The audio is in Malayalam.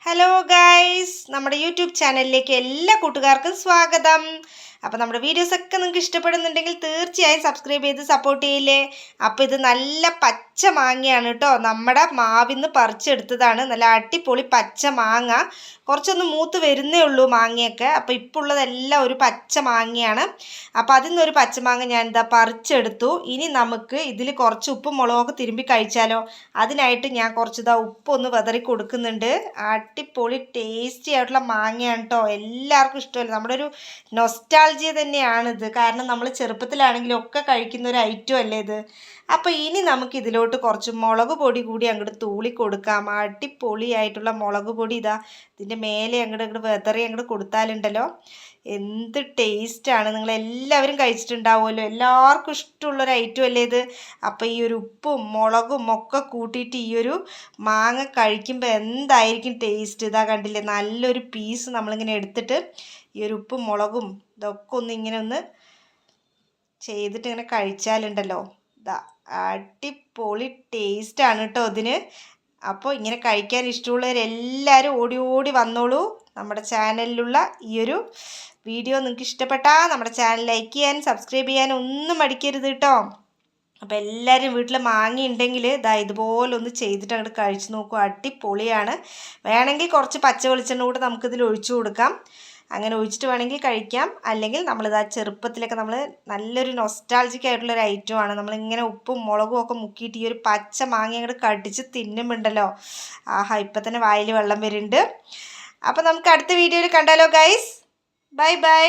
ഹലോ ഗൈസ്, നമ്മുടെ യൂട്യൂബ് ചാനലിലേക്ക് എല്ലാ കൂട്ടുകാർക്കും സ്വാഗതം. അപ്പോൾ നമ്മുടെ വീഡിയോസൊക്കെ നിങ്ങൾക്ക് ഇഷ്ടപ്പെടുന്നുണ്ടെങ്കിൽ തീർച്ചയായും സബ്സ്ക്രൈബ് ചെയ്ത് സപ്പോർട്ട് ചെയ്യില്ലേ. അപ്പോൾ ഇത് നല്ല പച്ച മാങ്ങയാണ് കേട്ടോ. നമ്മുടെ മാവിന്ന് പറിച്ചെടുത്തതാണ്. നല്ല അടിപൊളി പച്ച മാങ്ങ. കുറച്ചൊന്ന് മൂത്ത് വരുന്നേ ഉള്ളൂ മാങ്ങയൊക്കെ. അപ്പോൾ ഇപ്പോൾ ഉള്ളതെല്ലാം ഒരു പച്ച മാങ്ങയാണ്. അപ്പോൾ അതിൽ നിന്നൊരു പച്ചമാങ്ങ ഞാൻ ഇതാ പറിച്ചെടുത്തു. ഇനി നമുക്ക് ഇതിൽ കുറച്ച് ഉപ്പും മുളകൊക്കെ തിരുമ്പി കഴിച്ചാലോ. അതിനായിട്ട് ഞാൻ കുറച്ച് ഉപ്പൊന്ന് വിതറി കൊടുക്കുന്നുണ്ട്. അടിപൊളി ടേസ്റ്റി ആയിട്ടുള്ള മാങ്ങയാണ് കേട്ടോ. എല്ലാവർക്കും ഇഷ്ടമല്ല. നമ്മുടെ ഒരു നൊസ്റ്റാൾജിയ തന്നെയാണിത്. കാരണം നമ്മൾ ചെറുപ്പത്തിലാണെങ്കിലും ഒക്കെ കഴിക്കുന്ന ഒരു ഐറ്റം അല്ലേ ഇത്. അപ്പോൾ ഇനി നമുക്ക് ഇതിലോട്ട് കുറച്ച് മുളക് പൊടി കൂടി അങ്ങോട്ട് തൂളി കൊടുക്കാം. അടിപൊളിയായിട്ടുള്ള മുളക് പൊടി ഇതാ ഇതിൻ്റെ മേലെ അങ്ങോട്ട് വെതറി അങ്ങോട്ട് കൊടുത്താലുണ്ടല്ലോ എന്ത് ടേസ്റ്റാണ്. നിങ്ങളെല്ലാവരും കഴിച്ചിട്ടുണ്ടാവുമല്ലോ. എല്ലാവർക്കും ഇഷ്ടമുള്ളൊരു ഐറ്റം അല്ലേ ഇത്. അപ്പോൾ ഈ ഒരു ഉപ്പും മുളകും ഒക്കെ കൂട്ടിയിട്ട് ഈ ഒരു മാങ്ങ കഴിക്കുമ്പോൾ എന്തായിരിക്കും ടേസ്റ്റ്. ഇതാ കണ്ടില്ലേ, നല്ലൊരു പീസ് നമ്മളിങ്ങനെ എടുത്തിട്ട് ഈ ഒരു ഉപ്പും മുളകും ഇതൊക്കെ ഇങ്ങനെ ഒന്ന് ചെയ്തിട്ട് ഇങ്ങനെ കഴിച്ചാലുണ്ടല്ലോ ഇതാ അടിപൊളി ടേസ്റ്റാണ് കേട്ടോ ഇതിന്. അപ്പോൾ ഇങ്ങനെ കഴിക്കാൻ ഇഷ്ടമുള്ളവരെല്ലാവരും ഓടി ഓടി വന്നോളൂ. നമ്മുടെ ചാനലിലുള്ള ഈ ഒരു വീഡിയോ നിങ്ങൾക്ക് ഇഷ്ടപ്പെട്ടാൽ നമ്മുടെ ചാനൽ ലൈക്ക് ചെയ്യാനും സബ്സ്ക്രൈബ് ചെയ്യാനും ഒന്നും മടിക്കരുത് കേട്ടോ. അപ്പോൾ എല്ലാവരും വീട്ടിൽ മാങ്ങ ഉണ്ടെങ്കിൽ ഇതുപോലൊന്ന് ചെയ്തിട്ട് അങ്ങോട്ട് കഴിച്ച് നോക്കൂ. അടിപൊളിയാണ്. വേണമെങ്കിൽ കുറച്ച് പച്ച വെളിച്ചെണ്ണ കൂടെ നമുക്കിതിൽ ഒഴിച്ചു കൊടുക്കാം. അങ്ങനെ ഒഴിച്ചിട്ട് വേണമെങ്കിൽ കഴിക്കാം. അല്ലെങ്കിൽ ചെറുപ്പത്തിലൊക്കെ നമ്മൾ നല്ലൊരു നൊസ്റ്റാൾജിക് ആയിട്ടുള്ളൊരു ഐറ്റമാണ്. നമ്മളിങ്ങനെ ഉപ്പും മുളകും ഒക്കെ മുക്കിയിട്ട് ഈ ഒരു പച്ച മാങ്ങ അങ്ങോട്ട് കടിച്ച് തിന്നുമുണ്ടല്ലോ. ആഹാ, ഇപ്പം തന്നെ വായിൽ വെള്ളം വരുന്നുണ്ട്. അപ്പോൾ നമുക്ക് അടുത്ത വീഡിയോയിൽ കണ്ടാലോ ഗൈസ്. Bye bye.